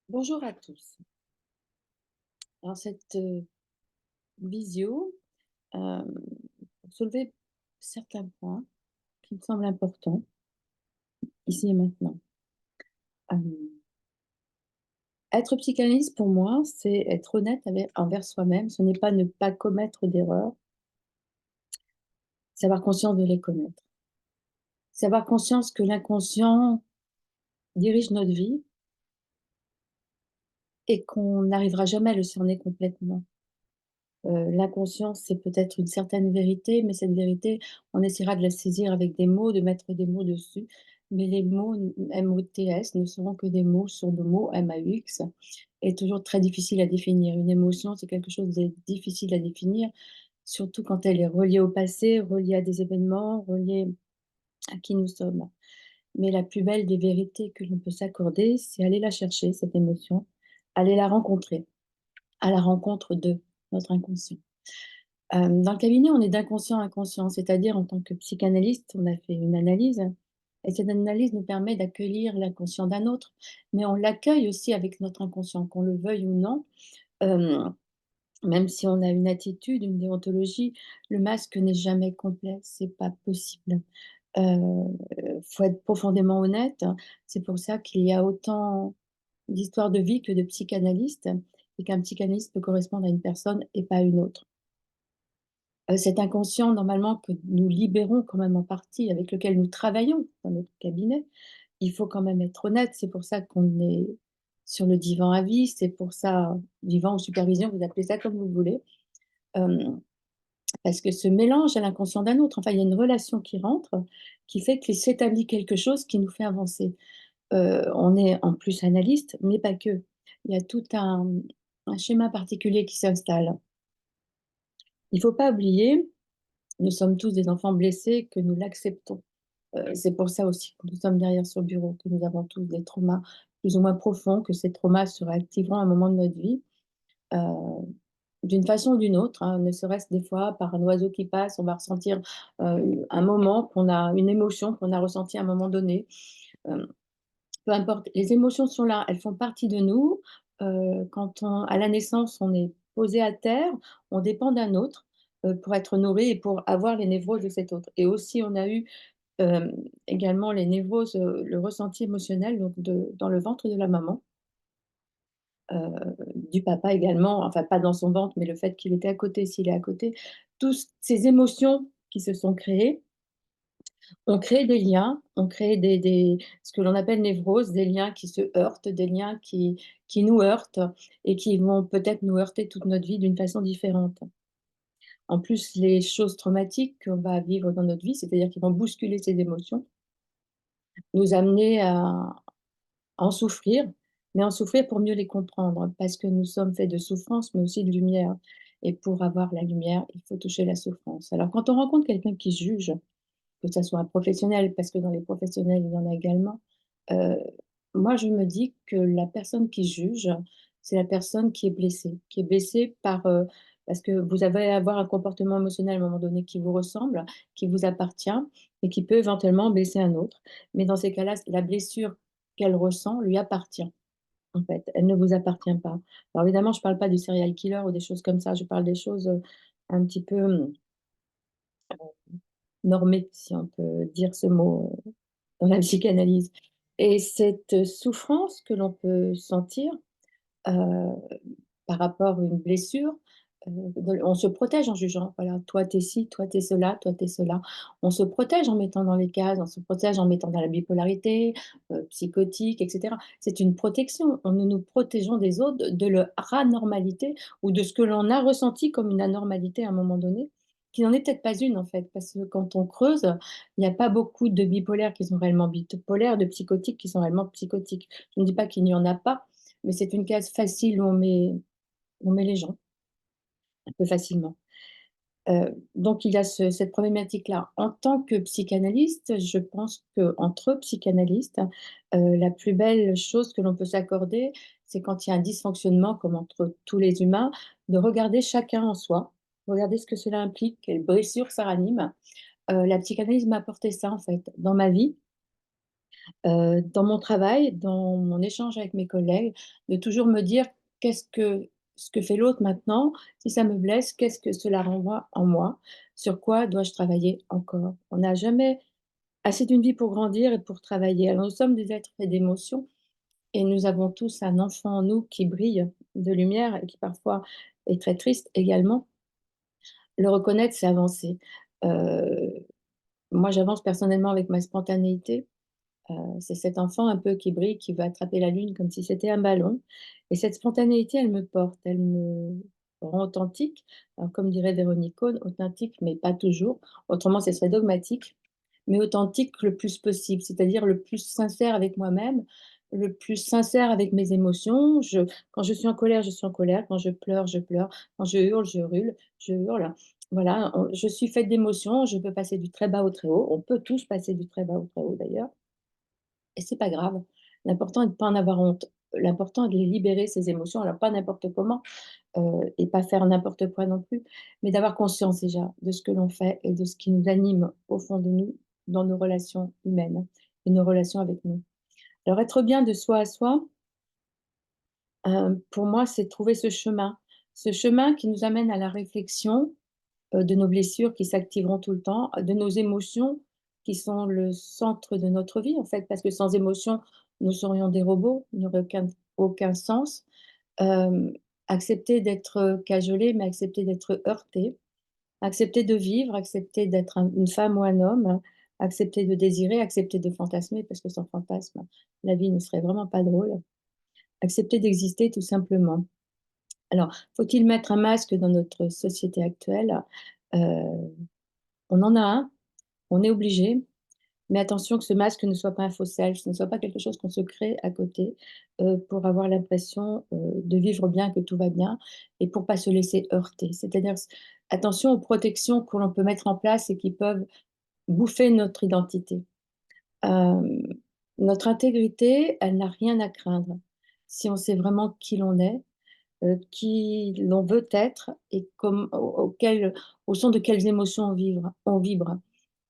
Bonjour à tous. Alors cette visio, hem, pour soulever certains points qui me semblent importants, ici et maintenant. Hem, Être psychanalyste pour moi, c'est être honnête avec envers soi-même. Ce n'est pas ne pas commettre d'erreurs, c'est avoir conscience de les commettre. C'est avoir conscience que l'inconscient dirige notre vie et qu'on n'arrivera jamais à le cerner complètement. L'inconscient, c'est peut-être une certaine vérité, mais cette vérité, on essaiera de la saisir avec des mots, de mettre des mots dessus. Mais les mots MOTS ne seront que des mots sur de mots MAUX et toujours très difficile à définir. Une émotion, c'est quelque chose de difficile à définir, surtout quand elle est reliée au passé, reliée à des événements, reliée à qui nous sommes. Mais la plus belle des vérités que l'on peut s'accorder, c'est aller la chercher, cette émotion, aller la rencontrer, à la rencontre de notre inconscient. Dans le cabinet, on est d'inconscient à inconscient, c'est-à-dire en tant que psychanalyste, on a fait une analyse et cette analyse nous permet d'accueillir l'inconscient d'un autre, mais on l'accueille aussi avec notre inconscient, qu'on le veuille ou non. Hem, Même si on a une attitude, une déontologie, le masque n'est jamais complet, c'est pas possible. Faut être profondément honnête, c'est pour ça qu'il y a autant d'histoires de vie que de psychanalystes et qu'un psychanalyste peut correspondre à une personne et pas à une autre. Cet inconscient normalement que nous libérons quand même en partie, avec lequel nous travaillons dans notre cabinet, il faut quand même être honnête. C'est pour ça qu'on est sur le divan à vie, c'est pour ça divan ou supervision, vous appelez ça comme vous voulez, hem, parce que ce mélange à l'inconscient d'un autre, enfin, il y a une relation qui rentre, qui fait qu'il s'établit quelque chose qui nous fait avancer. On est en plus analyste, mais pas que. Il y a tout un schéma particulier qui s'installe. Il ne faut pas oublier, nous sommes tous des enfants blessés, que nous l'acceptons. C'est pour ça aussi que nous sommes derrière ce bureau, que nous avons tous des traumas plus ou moins profonds, que ces traumas se réactiveront à un moment de notre vie, heu, d'une façon ou d'une autre, hein, ne serait-ce des fois par un oiseau qui passe, on va ressentir, un moment qu'on a une émotion qu'on a ressentie à un moment donné. Hem, Peu importe, les émotions sont là, elles font partie de nous. Quand on à la naissance, on est posé à terre, on dépend d'un autre, pour être nourri et pour avoir les névroses de cet autre et aussi on a eu également les névroses, le ressenti émotionnel donc dans le ventre de la maman, du papa également, enfin pas dans son ventre, mais le fait qu'il était à côté, s'il est à côté. Tous ces émotions qui se sont créées ont créé des liens, ont créé des ce que l'on appelle névroses, des liens qui se heurtent, des liens qui nous heurtent et qui vont peut-être nous heurter toute notre vie d'une façon différente. En plus, les choses traumatiques qu'on va vivre dans notre vie, c'est-à-dire qui vont bousculer ces émotions, nous amener à en souffrir, mais en souffrir pour mieux les comprendre, parce que nous sommes faits de souffrance, mais aussi de lumière et pour avoir la lumière, il faut toucher la souffrance. Alors quand on rencontre quelqu'un qui juge, que ça soit un professionnel, parce que dans les professionnels, il y en a également, heu, moi je me dis que la personne qui juge, c'est la personne qui est blessée par, parce que vous allez avoir un comportement émotionnel à un moment donné qui vous ressemble, qui vous appartient et qui peut éventuellement blesser un autre. Mais dans ces cas-là, la blessure qu'elle ressent lui appartient, en fait, elle ne vous appartient pas. Alors évidemment, je ne parle pas du serial killer ou des choses comme ça, je parle des choses, un petit peu, normées, si on peut dire ce mot, dans la psychanalyse et cette souffrance que l'on peut sentir, heu, par rapport à une blessure, on se protège en jugeant. Voilà, toi tu es ci, toi tu es cela, toi tu es cela. On se protège en mettant dans les cases, on se protège en mettant dans la bipolarité, psychotique et cetera. C'est une protection. Nous nous protégeons des autres de leur anormalité ou de ce que l'on a ressenti comme une anormalité à un moment donné, qui n'en est peut-être pas une en fait. Parce que quand on creuse, il n'y a pas beaucoup de bipolaires qui sont réellement bipolaires, de psychotiques qui sont réellement psychotiques. Je ne dis pas qu'il n'y en a pas, mais c'est une case facile où on met les gens un peu facilement. Donc il y a cette problématique-là. En tant que psychanalyste, je pense qu'entre psychanalystes, la plus belle chose que l'on peut s'accorder, c'est quand il y a un dysfonctionnement comme entre tous les humains, de regarder chacun en soi, regarder ce que cela implique, quelles blessures ça ranime. La psychanalyse m'a apporté ça en fait, dans ma vie. Dans mon travail, dans mon échange avec mes collègues, de toujours me dire: «Qu'est-ce que ce que fait l'autre maintenant? Si ça me blesse, qu'est-ce que cela renvoie en moi? Sur quoi dois-je travailler encore?» On n'a jamais assez d'une vie pour grandir et pour travailler. Alors nous sommes des êtres faits d'émotions et nous avons tous un enfant en nous qui brille de lumière et qui parfois est très triste également. Le reconnaître, c'est avancer. Heu, Moi j'avance personnellement avec ma spontanéité. C'est cet enfant un peu qui brille, qui veut attraper la lune comme si c'était un ballon et cette spontanéité, elle me porte, elle me rend authentique. Alors comme dirait Véronique Cohn, authentique mais pas toujours, autrement ce serait dogmatique, mais authentique le plus possible, c'est-à-dire le plus sincère avec moi-même, le plus sincère avec mes émotions. Quand je suis en colère, je suis en colère, quand je pleure, quand je hurle. Voilà, je suis faite d'émotions, je peux passer du très bas au très haut. On peut tous passer du très bas au très haut d'ailleurs. Et c'est pas grave. L'important est de pas en avoir honte. L'important est de les libérer ces émotions, alors pas n'importe comment, et pas faire n'importe quoi non plus, mais d'avoir conscience déjà de ce que l'on fait et de ce qui nous anime au fond de nous, dans nos relations humaines et nos relations avec nous. Alors être bien de soi à soi, pour moi, c'est trouver ce chemin qui nous amène à la réflexion, de nos blessures qui s'activeront tout le temps, de nos émotions qui sont le centre de notre vie, en fait, parce que sans émotion, nous serions des robots, il n'y aurait aucun sens. Hem, Accepter d'être, cajolé, mais accepter d'être heurté, accepter de vivre, accepter d'être une femme ou un homme, accepter de désirer, accepter de fantasmer, parce que sans fantasme, la vie ne serait vraiment pas drôle. Accepter d'exister tout simplement. Alors, faut-il mettre un masque dans notre société actuelle? Heu, on en a un. On est obligé, mais attention que ce masque ne soit pas un faux self, ce ne soit pas quelque chose qu'on se crée à côté, pour avoir l'impression, de vivre bien, que tout va bien et pour pas se laisser heurter. C'est-à-dire attention aux protections que l'on peut mettre en place et qui peuvent bouffer notre identité. Hem, Notre intégrité, elle n'a rien à craindre si on sait vraiment qui l'on est, qui l'on veut être et comme au son de quelles émotions on vibre.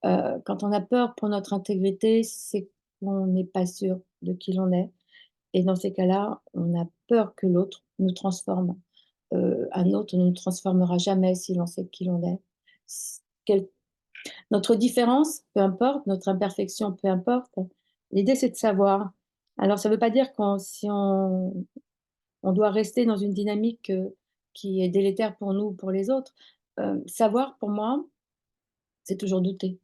Quand on a peur pour notre intégrité, c'est qu'on n'est pas sûr de qui l'on est et dans ces cas-là, on a peur que l'autre nous transforme. Un autre ne nous transformera jamais si l'on sait qui l'on est. S quel Notre différence, peu importe, notre imperfection, peu importe, l'idée c'est de savoir. Alors ça ne veut pas dire qu'on si on doit rester dans une dynamique, qui est délétère pour nous ou pour les autres. Savoir pour moi, c'est toujours douter.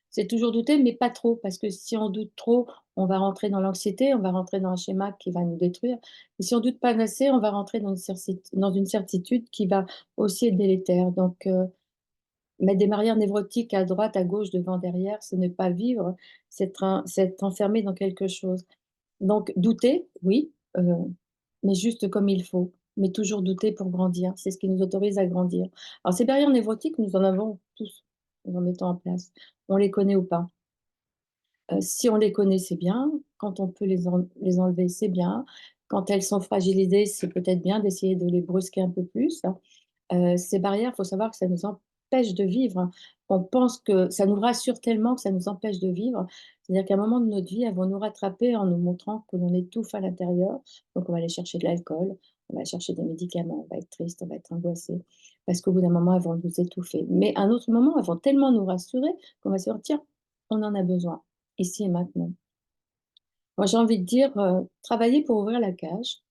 C'est toujours douter, mais pas trop, parce que si on doute trop, on va rentrer dans l'anxiété, on va rentrer dans un schéma qui va nous détruire. Et si on doute pas assez, on va rentrer dans une certitude qui va aussi être délétère. Donc, mettre des barrières névrotiques à droite, à gauche, devant, derrière, c'est ne pas vivre, c'est être enfermé dans quelque chose. Donc douter, oui, mais juste comme il faut, mais toujours douter pour grandir. C'est ce qui nous autorise à grandir. Alors ces barrières névrotiques, nous en avons tous, nous en mettons en place. On les connaît ou pas. Si on les connaît, c'est bien. Quand on peut les enlever, c'est bien. Quand elles sont fragilisées, c'est peut-être bien d'essayer de les brusquer un peu plus. Ces barrières, il faut savoir que ça nous empêche de vivre. On pense que ça nous rassure tellement que ça nous empêche de vivre. C'est-à-dire qu'à un moment de notre vie, elles vont nous rattraper en nous montrant que l'on étouffe à l'intérieur. Donc on va aller chercher de l'alcool, on va aller chercher des médicaments, on va être triste, on va être angoissé. Parce qu'au bout d'un moment, elles vont nous étouffer. Mais à un autre moment, elles vont tellement nous rassurer qu'on va se dire: «Tiens, on en a besoin, ici et maintenant». Moi, j'ai envie de dire, travailler pour ouvrir la cage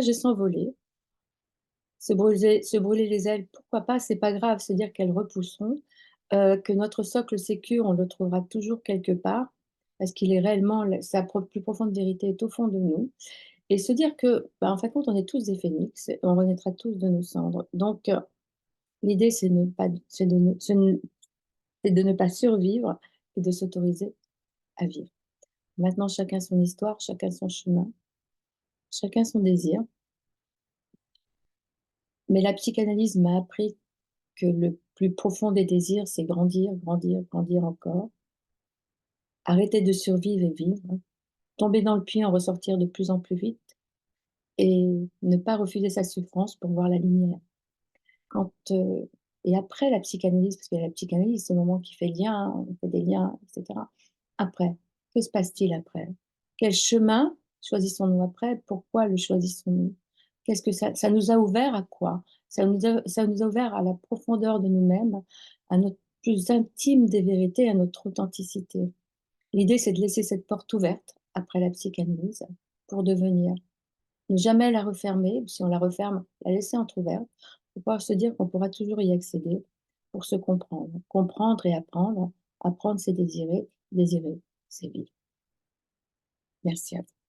et s'envoler. Se brûler les ailes, pourquoi pas, c'est pas grave, se dire qu'elles repousseront, que notre socle sécure, on le trouvera toujours quelque part, parce qu'il est réellement sa plus profonde vérité est au fond de nous et se dire que, bah, en fin de compte, on est tous des phénix, on renaîtra tous de nos cendres. Donc, l'idée, c'est de ne pas survivre et de s'autoriser à vivre. Maintenant, chacun son histoire, chacun son chemin, chacun son désir, mais la psychanalyse m'a appris que le plus profond des désirs, c'est grandir, grandir, grandir encore. Arrêter de survivre et vivre. Tomber dans le puits, en ressortir de plus en plus vite et ne pas refuser sa souffrance pour voir la lumière. Quand, et après la psychanalyse, parce qu'il y a la psychanalyse, ce moment qui fait lien, on fait des liens et cetera. Après. Que se passe-t-il après? Quel chemin choisissons-nous après? Pourquoi le choisissons-nous? Qu'est-ce que ça nous a ouvert à quoi? Ça nous a ouvert à la profondeur de nous-mêmes, à notre plus intime des vérités, à notre authenticité. L'idée, c'est de laisser cette porte ouverte après la psychanalyse pour devenir. Ne jamais la refermer, si on la referme, la laisser entrouverte pour pouvoir se dire qu'on pourra toujours y accéder pour se comprendre. Comprendre et apprendre. Apprendre, c'est désirer. Désirer, c'est vivre. Merci à vous.